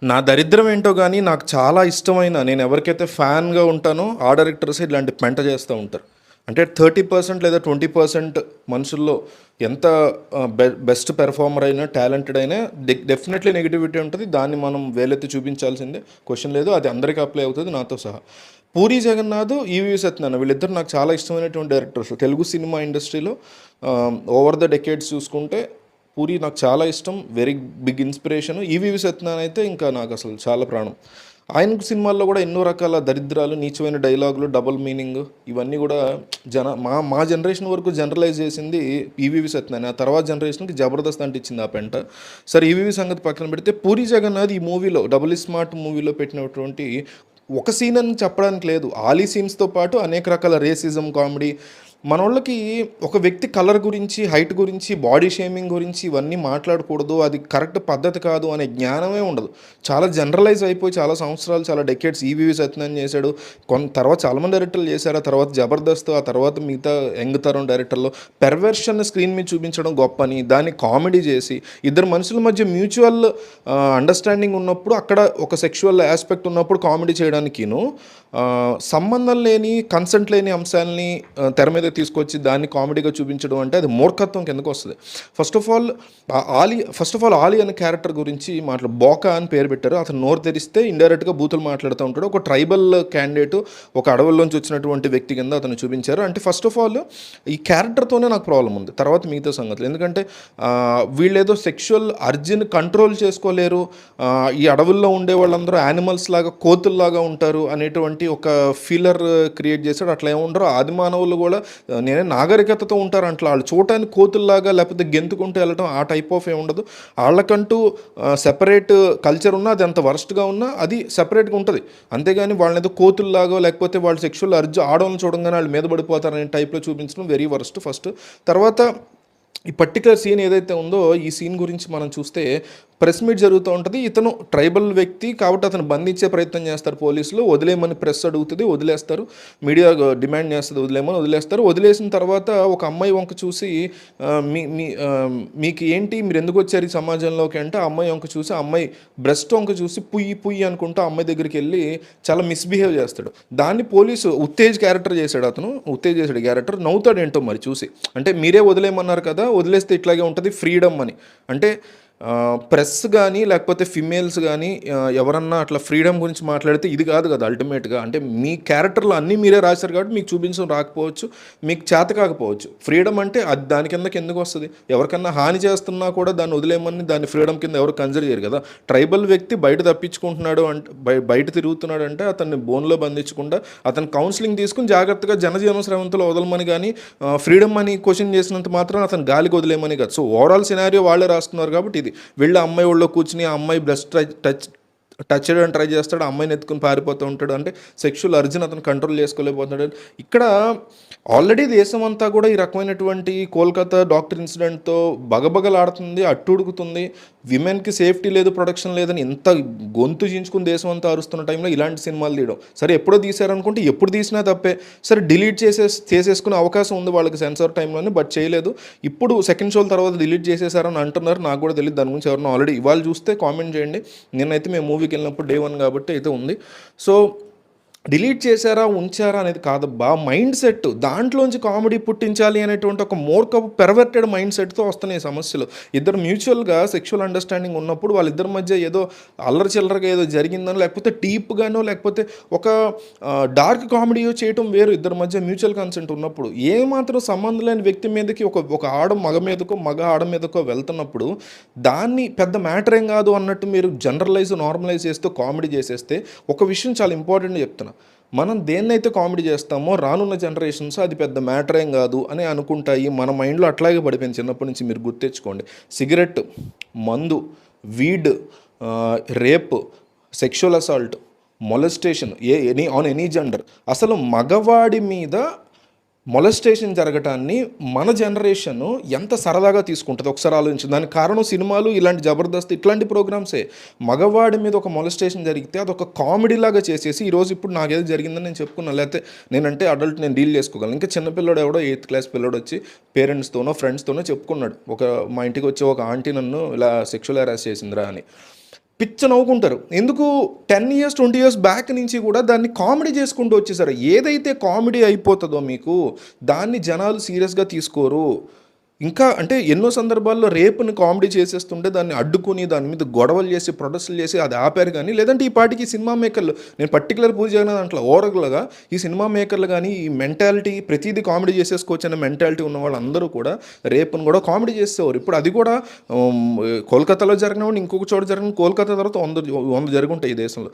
నా దరిద్రం ఏంటో గానీ, నాకు చాలా ఇష్టమైన నేను ఎవరికైతే ఫ్యాన్‌గా ఉంటానో, ఆ డైరెక్టర్సే ఇలాంటి పెంట చేస్తా ఉంటారు. అంటే 30% లేదా 20% మనుషుల్లో ఎంత బెస్ట్ పెర్ఫార్మర్ అయినా, టాలెంటెడ్ అయినా డెఫినెట్‌లీ నెగటివిటీ ఉంటది. దాన్ని మనం వేలెత్తి చూపించాల్సిందే. క్వెషన్ లేదు. అది అందరికి అప్లై అవుతది నాతో సహా. 'పూరి జగన్నాథ్', 'ఈవీవి సత్యనారాయణ' వీళ్ళిద్దరు నాకు చాలా ఇష్టమైనటువంటి డైరెక్టర్స్. తెలుగు సినిమా ఇండస్ట్రీలో ఓవర్ ద డెకేడ్స్ చూసుకుంటే పూరి నాకు చాలా ఇష్టం. Very big inspiration. EVV Satyanarayana అయితే ఇంకా నాకు అసలు చాలా ప్రాణం. ఆయన సినిమాల్లో కూడా ఎన్నో రకాల దరిద్రాలు, నీచమైన డైలాగులు, డబుల్ మీనింగ్ ఇవన్నీ కూడా మా మా జనరేషన్ వరకు జనరలైజ్ చేసింది ఈవీవి సత్యనారాయణ. ఆ తర్వాత జనరేషన్కి జబర్దస్త్ అంటే ఇచ్చింది ఆ పెంట. సరే, ఈవీవి సంగతి పక్కన పెడితే పూరి జగన్నాథ్ ఈ మూవీలో డబుల్ స్మార్ట్ మూవీలో పెట్టినటువంటి ఒక సీన్ అని చెప్పడానికి లేదు. ఆలీ సీన్స్తో పాటు అనేక రకాల రేసిజం కామెడీ మనోళ్ళకి ఒక వ్యక్తి కలర్ గురించి, హైట్ గురించి, బాడీ షేమింగ్ గురించి ఇవన్నీ మాట్లాడకూడదు, అది కరెక్ట్ పద్ధతి కాదు అనే జ్ఞానమే ఉండదు. చాలా జనరలైజ్ అయిపోయి చాలా సంవత్సరాలు, చాలా డెకేడ్స్ ఈవీవి సత్యనారాయణ చేశాడు. తర్వాత చాలామంది డైరెక్టర్లు చేశారు. ఆ తర్వాత జబర్దస్త్, ఆ తర్వాత మిగతా యంగ్ తరం డైరెక్టర్లు పెర్వర్షన్ స్క్రీన్ మీద చూపించడం గొప్పని, దాన్ని కామెడీ చేసి ఇద్దరు మనుషుల మధ్య మ్యూచువల్ అండర్స్టాండింగ్ ఉన్నప్పుడు, అక్కడ ఒక సెక్షువల్ ఆస్పెక్ట్ ఉన్నప్పుడు కామెడీ చేయడానికిను, సంబంధం లేని, కన్సెంట్ లేని అంశాలని తెర మీద తీసుకొచ్చి దాన్ని కామెడీగా చూపించడం అంటే అది మూర్ఖత్వం కిందకు వస్తుంది. ఫస్ట్ ఆఫ్ ఆల్ ఆలీ అనే క్యారెక్టర్ గురించి బోకా అని పేరు పెట్టారు. అతను నోరు తెరిస్తే ఇండైరెక్ట్గా బూతులు మాట్లాడుతూ ఉంటాడు. ఒక ట్రైబల్ క్యాండిడేట్, ఒక అడవుల్లోంచి వచ్చినటువంటి వ్యక్తి కింద అతను చూపించారు. అంటే ఫస్ట్ ఆఫ్ ఆల్ ఈ క్యారెక్టర్తోనే నాకు ప్రాబ్లం ఉంది. తర్వాత మిగతా సంగతులు. ఎందుకంటే వీళ్ళేదో సెక్షువల్ అర్జిని కంట్రోల్ చేసుకోలేరు, ఈ అడవుల్లో ఉండే వాళ్ళందరూ యానిమల్స్ లాగా, కోతుల్లాగా ఉంటారు అనేటువంటి ఒక ఫీలర్ క్రియేట్ చేశాడు. అట్లా ఏముండరు. ఆది మానవులు కూడా నేనే నాగరికతతో ఉంటారు అంట్లా. వాళ్ళు చూడటానికి కోతుల్లాగా లేకపోతే గెంతుకుంటూ వెళ్ళడం ఆ టైప్ ఆఫ్ ఏమి ఉండదు. వాళ్ళకంటూ సెపరేట్ కల్చర్ ఉన్నా, అది ఎంత వరస్ట్గా ఉన్నా అది సెపరేట్గా ఉంటుంది. అంతేగాని వాళ్ళని ఏదో కోతుల్లాగా లేకపోతే వాళ్ళు సెక్షువల్ అర్జు ఆడవాళ్ళని చూడంగానే వాళ్ళు మీద పడిపోతారనే టైప్లో చూపించడం వెరీ వరస్ట్ ఫస్ట్. తర్వాత ఈ పర్టికులర్ సీన్ ఏదైతే ఉందో, ఈ సీన్ గురించి మనం చూస్తే ప్రెస్ మీట్ జరుగుతూ ఉంటుంది. ఇతను ట్రైబల్ వ్యక్తి కాబట్టి అతను బంధించే ప్రయత్నం చేస్తారు పోలీసులు. వదిలేయమని ప్రెస్ అడుగుతుంది, వదిలేస్తారు. మీడియా డిమాండ్ చేస్తుంది, వదిలేయమని వదిలేస్తారు. వదిలేసిన తర్వాత ఒక అమ్మాయి వంక చూసి మీకు ఏంటి, మీరు ఎందుకు వచ్చారు ఈ సమాజంలోకి అంటే, ఆ అమ్మాయి వంక చూసి, ఆ అమ్మాయి బ్రెస్ట్ వంక చూసి పుయ్యి పుయ్యి అనుకుంటూ ఆ అమ్మాయి దగ్గరికి వెళ్ళి చాలా మిస్బిహేవ్ చేస్తాడు. దాన్ని పోలీసు ఉత్తేజ్ క్యారెక్టర్ చేశాడు. అతను ఉత్తేజ్ చేశాడు క్యారెక్టర్. నవ్వుతాడు ఏంటో మరి చూసి. అంటే మీరే వదిలేయమన్నారు కదా, వదిలేస్తే ఇట్లాగే ఉంటుంది ఫ్రీడమ్ అని. అంటే ప్రెస్ కానీ లేకపోతే ఫిమేల్స్ కానీ ఎవరన్నా అట్లా ఫ్రీడమ్ గురించి మాట్లాడితే ఇది కాదు కదా అల్టిమేట్గా. అంటే మీ క్యారెక్టర్లో అన్నీ మీరే రాశారు కాబట్టి మీకు చూపించడం రాకపోవచ్చు, మీకు చేత కాకపోవచ్చు. ఫ్రీడమ్ అంటే అది దాని కిందకి ఎందుకు వస్తుంది? ఎవరికన్నా హాని చేస్తున్నా కూడా దాన్ని వదిలేయమని దాన్ని ఫ్రీడమ్ కింద ఎవరు కన్సిడర్ చేయరు కదా. ట్రైబల్ వ్యక్తి బయట తప్పించుకుంటున్నాడు అంటే, బయట తిరుగుతున్నాడు అంటే అతన్ని బోన్లో బంధించకుండా అతను కౌన్సిలింగ్ తీసుకుని జాగ్రత్తగా జనజీవన స్రవంతిలో వదలమని, కానీ ఫ్రీడమ్ అని క్వశ్చన్ చేసినంత మాత్రం అతను గాలికి వదిలేయమని కాదు. సో ఓవరాల్ సినారియో వాళ్ళే రాస్తున్నారు కాబట్టి ఇది వీళ్ళ అమ్మాయి ఒళ్ళో కూర్చుని ఆ అమ్మాయి బ్రెస్ట్ టచ్ చేయడానికి ట్రై చేస్తాడు, ఆ అమ్మాయిని ఎత్తుకుని పారిపోతూ ఉంటాడు. అంటే సెక్షువల్ అర్జున్ అతను కంట్రోల్ చేసుకోలేకపోతున్నాడు. ఇక్కడ ఆల్రెడీ దేశం అంతా కూడా ఈ రకమైనటువంటి కోల్కతా డాక్టర్ ఇన్సిడెంట్తో బగబగలాడుతుంది, అట్టుడుకుతుంది. విమెన్కి సేఫ్టీ లేదు, ప్రొటెక్షన్ లేదని ఎంత గొంతు చించుకుని దేశం అంతా అరుస్తున్న టైంలో ఇలాంటి సినిమాలు తీయడం. సరే, ఎప్పుడో తీశారనుకుంటే ఎప్పుడు తీసినా తప్పే. సరే, డిలీట్ చేసేసుకునే అవకాశం ఉంది వాళ్ళకి సెన్సార్ టైంలోనే, బట్ చేయలేదు. ఇప్పుడు సెకండ్ షోల తర్వాత డిలీట్ చేసేసారని అంటున్నారు. నాకు కూడా తెలియదు దాని గురించి. ఎవరన్నా ఆల్రెడీ ఇవాళ చూస్తే కామెంట్ చేయండి. నిన్నైతే మేము మూవీకి వెళ్ళినప్పుడు Day 1 కాబట్టి అయితే ఉంది. సో డిలీట్ చేశారా, ఉంచారా అనేది కాదబ్బా, మైండ్ సెట్ దాంట్లోంచి కామెడీ పుట్టించాలి అనేటువంటి ఒక మూర్ఖపు పెర్వర్టెడ్ మైండ్ సెట్తో వస్తున్నాయి సమస్యలు. ఇద్దరు మ్యూచువల్గా సెక్షువల్ అండర్స్టాండింగ్ ఉన్నప్పుడు వాళ్ళిద్దరి మధ్య ఏదో అల్లరి చిల్లరగా ఏదో జరిగిందనో, లేకపోతే డీప్గానో, లేకపోతే ఒక డార్క్ కామెడీయో చేయటం వేరు. ఇద్దరి మధ్య మ్యూచువల్ కన్సెంట్ ఉన్నప్పుడు ఏమాత్రం సంబంధం లేని వ్యక్తి మీదకి ఒక ఆడ మగ మీదకో, మగ ఆడ మీదకో వెళ్తున్నప్పుడు దాన్ని పెద్ద మ్యాటర్ ఏం కాదు అన్నట్టు మీరు నార్మలైజ్ చేస్తూ కామెడీ చేసేస్తే, ఒక విషయం చాలా ఇంపార్టెంట్ చెప్తున్నా, మనం దేన్నైతే కామెడీ చేస్తామో రానున్న జనరేషన్స్ అది పెద్ద మ్యాటర్ ఏం కాదు అని అనుకుంటాయి. మన మైండ్లో అట్లాగే పడిపోయింది చిన్నప్పటి నుంచి. మీరు గుర్తెచ్చుకోండి, సిగరెట్, మందు, weed, rape, sexual assault, molestation, on any gender. అసలు మగవాడి మీద మొలెస్టేషన్ జరగటాన్ని మన జనరేషన్ ఎంత సరదాగా తీసుకుంటుంది ఒకసారి ఆలోచించింది. దానికి కారణం సినిమాలు, ఇలాంటి జబర్దస్త్ ఇట్లాంటి ప్రోగ్రామ్సే. మగవాడి మీద ఒక మొలెస్టేషన్ జరిగితే అదొక కామెడీలాగా చేసేసి, ఈరోజు ఇప్పుడు నాకేదో జరిగిందని నేను చెప్పుకున్నాను, లేకపోతే నేనంటే అడల్ట్, నేను డీల్ చేసుకోగలను. ఇంకా చిన్నపిల్లడు ఎవడో 8th క్లాస్ పిల్లడు వచ్చి పేరెంట్స్తోనో ఫ్రెండ్స్తోనో చెప్పుకున్నాడు, మా ఇంటికి వచ్చి ఒక ఆంటీ నన్ను ఇలా సెక్షువల్ హెరాస్ చేసిందిరా అని. పిచ్చ నవ్వుకుంటారు. ఎందుకు 10 ఇయర్స్ 20 ఇయర్స్ బ్యాక్ నుంచి కూడా దాన్ని కామెడీ చేసుకుంటూ వచ్చేసారు. ఏదైతే కామెడీ అయిపోతుందో మీకు దాన్ని జనాలు సీరియస్గా తీసుకోరు. ఇంకా అంటే ఎన్నో సందర్భాల్లో రేపుని కామెడీ చేసేస్తుంటే దాన్ని అడ్డుకుని దాని మీద గొడవలు చేసి ప్రొటెస్టులు చేసి అది ఆపారు. కానీ లేదంటే ఈ పాటికి సినిమా మేకర్లు, నేను పర్టికులర్ పూజ చేయను దాంట్లో ఓవరాల్గా ఈ సినిమా మేకర్లు కానీ ఈ మెంటాలిటీ ప్రతిదీ కామెడీ చేసేసుకోవచ్చు అనే మెంటాలిటీ ఉన్న వాళ్ళందరూ కూడా రేపుని కూడా కామెడీ చేసేవారు. ఇప్పుడు అది కూడా కోల్కతాలో జరిగినప్పుడు ఇంకొక చోట జరిగిన కోల్కతా తర్వాత 100 జరుగుంటాయి ఈ దేశంలో.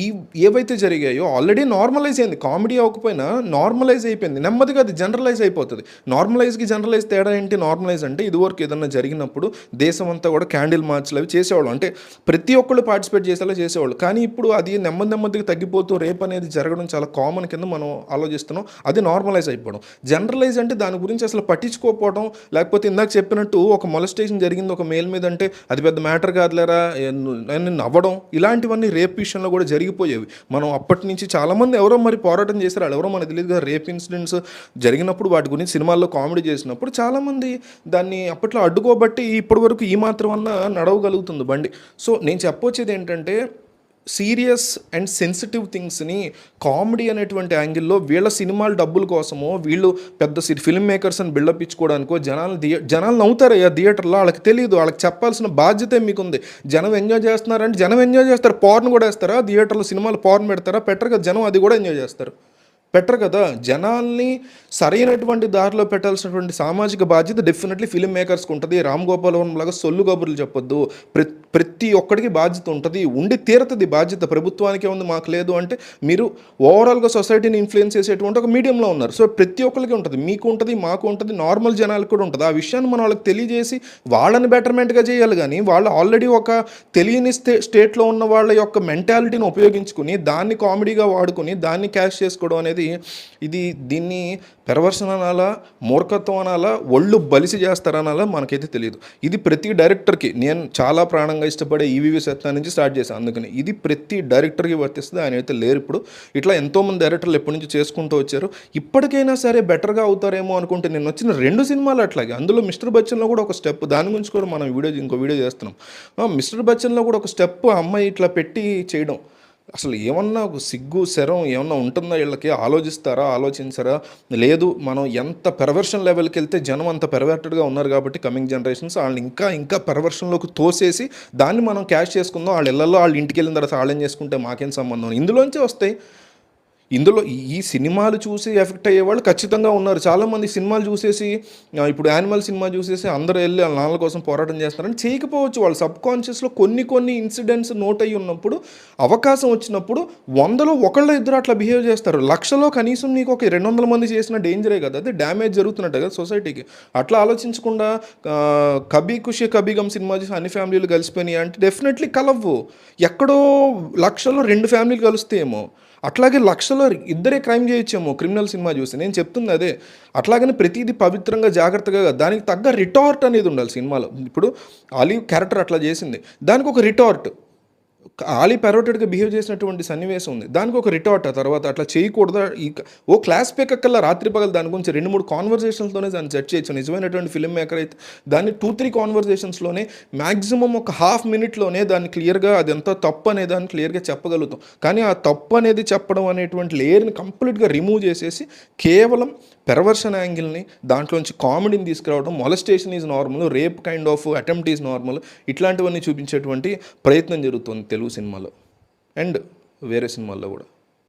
ఈ ఏవైతే జరిగాయో ఆల్రెడీ నార్మలైజ్ అయింది. కామెడీ అవ్వకపోయినా నార్మలైజ్ అయిపోయింది. నెమ్మదిగా అది జనరలైజ్ అయిపోతుంది. నార్మలైజ్కి జనరలైజ్ తేడా ఏంటి? నార్మలైజ్ అంటే ఇదివరకు ఏదన్నా జరిగినప్పుడు దేశం అంతా కూడా క్యాండిల్ మార్చ్లు అవి చేసేవాళ్ళు, అంటే ప్రతి ఒక్కళ్ళు పార్టిసిపేట్ చేసేలా చేసేవాళ్ళు. కానీ ఇప్పుడు అది నెమ్మదిగా తగ్గిపోతూ రేప్ అనేది జరగడం చాలా కామన్ కింద మనం ఆలోచిస్తున్నాం. అది నార్మలైజ్ అయిపోవడం. జనరలైజ్ అంటే దాని గురించి అసలు పట్టించుకోకపోవడం, లేకపోతే ఇందాక చెప్పినట్టు ఒక మొలస్టేషన్ జరిగింది ఒక మేల్ మీద అంటే అది పెద్ద మ్యాటర్ కాదులేరా నవ్వడం, ఇలాంటివన్నీ రేప్ విషయంలో కూడా జరిగిపోయేవి. మనం అప్పటి నుంచి చాలామంది ఎవరో మరి పోరాటం చేశారు, వాళ్ళు ఎవరో మనకు తెలియదు కదా. రేప్ ఇన్సిడెంట్స్ జరిగినప్పుడు వాటి గురించి సినిమాల్లో కామెడీ చేసినప్పుడు చాలామంది దాన్ని అప్పట్లో అడ్డుకోబట్టి ఇప్పటి వరకు ఈ మాత్రం అన్నా నడవగలుగుతుంది బండి. సో నేను చెప్పొచ్చేది ఏంటంటే సీరియస్ అండ్ సెన్సిటివ్ థింగ్స్ని కామెడీ అనేటువంటి యాంగిల్లో వీళ్ళ సినిమాల డబ్బుల కోసమో వీళ్ళు పెద్ద ఫిల్మ్ మేకర్స్ అని బిల్డప్ ఇచ్చుకోవడానికో జనాలు నవ్వుతారయ్యా థియేటర్లో. వాళ్ళకి తెలియదు, వాళ్ళకి చెప్పాల్సిన బాధ్యత మీకుంది. జనం ఎంజాయ్ చేస్తున్నారంటే జనం ఎంజాయ్ చేస్తారు. పార్న్ కూడా వేస్తారా థియేటర్లో? సినిమాలు పార్న్ పెడతారా? పెట్టరు కదా. జనం అది కూడా ఎంజాయ్ చేస్తారు, పెట్టరు కదా. జనాల్ని సరైనటువంటి దారిలో పెట్టాల్సినటువంటి సామాజిక బాధ్యత డెఫినెట్లీ ఫిలిం మేకర్స్కి ఉంటుంది. రామ్ గోపాల్ వర్మ లాగా సొల్లు కబుర్లు చెప్పొద్దు. ప్రతి ఒక్కడికి బాధ్యత ఉంటుంది, ఉండి తీరుతుంది బాధ్యత. ప్రభుత్వానికే ఉంది, మాకు లేదు అంటే మీరు ఓవరాల్గా సొసైటీని ఇన్ఫ్లుయెన్స్ చేసేటువంటి ఒక మీడియంలో ఉన్నారు. సో ప్రతి ఒక్కరికి ఉంటుంది, మీకు ఉంటుంది, మాకు ఉంటుంది, నార్మల్ జనాలకు కూడా ఉంటుంది. ఆ విషయాన్ని మనం వాళ్ళకి తెలియజేసి వాళ్ళని బెటర్మెంట్గా చేయాలి. కానీ వాళ్ళు ఆల్రెడీ ఒక తెలియని స్టేట్లో ఉన్న వాళ్ళ యొక్క మెంటాలిటీని ఉపయోగించుకుని దాన్ని కామెడీగా వాడుకొని దాన్ని క్యాష్ చేసుకోవడం అనేది దీన్ని పెర్వర్షన్ అనాలా, మూర్ఖత్వం అనాలా, ఒళ్ళు బలిసి చేస్తారనాలా మనకైతే తెలియదు. ఇది ప్రతి డైరెక్టర్కి, నేను చాలా ప్రాణంగా ఇష్టపడే ఈవీవి సత్యనారాయణ నుంచి స్టార్ట్ చేశాను. అందుకని ఇది ప్రతి డైరెక్టర్కి వర్తిస్తుంది. ఆయన అయితే లేరు ఇప్పుడు. ఇట్లా ఎంతోమంది డైరెక్టర్లు ఎప్పటి నుంచి చేసుకుంటూ వచ్చారు. ఇప్పటికైనా సరే బెటర్గా అవుతారేమో అనుకుంటే నేను వచ్చిన 2 సినిమాలు అట్లాగే. అందులో మిస్టర్ బచ్చన్లో కూడా ఒక స్టెప్, దాని గురించి కూడా మనం ఇంకో వీడియో చేస్తున్నాం. మిస్టర్ బచ్చన్లో కూడా ఒక స్టెప్ అమ్మాయి ఇట్లా పెట్టి చేయడం, అసలు ఏమన్నా సిగ్గు శరం ఏమన్నా ఉంటుందా వీళ్ళకి? ఆలోచించారా? లేదు. మనం ఎంత పెర్వర్షన్ లెవెల్కి వెళ్తే జనం అంత పెర్వర్టెడ్గా ఉన్నారు కాబట్టి కమింగ్ జనరేషన్స్ వాళ్ళని ఇంకా పెర్వర్షన్లోకి తోసేసి దాన్ని మనం క్యాష్ చేసుకుందాం. వాళ్ళ ఇళ్లలో వాళ్ళు ఇంటికి వెళ్ళిన తర్వాత వాళ్ళేం చేసుకుంటే మాకేం సంబంధం? ఇందులోంచే వస్తాయి. ఇందులో ఈ సినిమాలు చూసి ఎఫెక్ట్ అయ్యేవాళ్ళు ఖచ్చితంగా ఉన్నారు. చాలామంది సినిమాలు చూసేసి, ఇప్పుడు యానిమల్ సినిమా చూసేసి అందరూ వెళ్ళి వాళ్ళ నాన్నల కోసం పోరాటం చేస్తున్నారని చేయకపోవచ్చు. వాళ్ళు సబ్కాన్షియస్లో కొన్ని ఇన్సిడెంట్స్ నోట్ అయ్యి ఉన్నప్పుడు, అవకాశం వచ్చినప్పుడు 100లో 1-2 అట్లా బిహేవ్ చేస్తారు. 1,00,000లో కనీసం నీకు ఒక 200 మంది చేసిన డేంజరే కదా, అదే డ్యామేజ్ జరుగుతున్నట్టే కదా సొసైటీకి. అట్లా ఆలోచించకుండా కబీ ఖుషి కబీ గమ్ సినిమా చూసి అన్ని ఫ్యామిలీలు కలిసిపోయినాయి అంటే డెఫినెట్లీ కలవ్వు. ఎక్కడో 1,00,000లో 2 ఫ్యామిలీలు కలుస్తాయేమో. అట్లాగే 1,00,000లో 2 క్రైమ్ చేయొచ్చేమో క్రిమినల్ సినిమా చూసి. నేను చెప్తుంది అదే. అట్లాగని ప్రతిదీ పవిత్రంగా జాగ్రత్తగా, దానికి తగ్గ రిటార్ట్ అనేది ఉండాలి సినిమాలో. ఇప్పుడు ఆలివ్ క్యారెక్టర్ అట్లా చేసింది, దానికి ఒక రిటార్ట్. ఆలి పెరోటెడ్గా బిహేవ్ చేసినటువంటి సన్నివేశం ఉంది, దానికి ఒక రిటార్ట్. ఆ తర్వాత అట్లా చేయకూడదా? ఓ క్లాస్ పేకల్లా రాత్రి పగలు దాని గురించి 2-3 కాన్వర్జేషన్స్లోనే దాన్ని సెట్ చేయొచ్చు. నిజమైనటువంటి ఫిల్మ్ మేకర్ అయితే దాన్ని 2-3 కాన్వర్జేషన్స్లోనే మ్యాక్సిమం ఒక హాఫ్ మినిట్లోనే దాన్ని క్లియర్గా అది ఎంత తప్పు అనే దాన్ని క్లియర్గా చెప్పగలుగుతాం. కానీ ఆ తప్పు అనేది చెప్పడం అనేటువంటి లేయర్ని కంప్లీట్గా రిమూవ్ చేసేసి కేవలం పెర్వర్షన్ యాంగిల్ని దాంట్లోంచి కామెడీని తీసుకురావడం, molestation is normal, rape kind of attempt is normal, ఇట్లాంటివన్నీ చూపించేటువంటి ప్రయత్నం జరుగుతుంది తెలుగు సినిమాలో అండ్ వేరే సినిమాల్లో కూడా.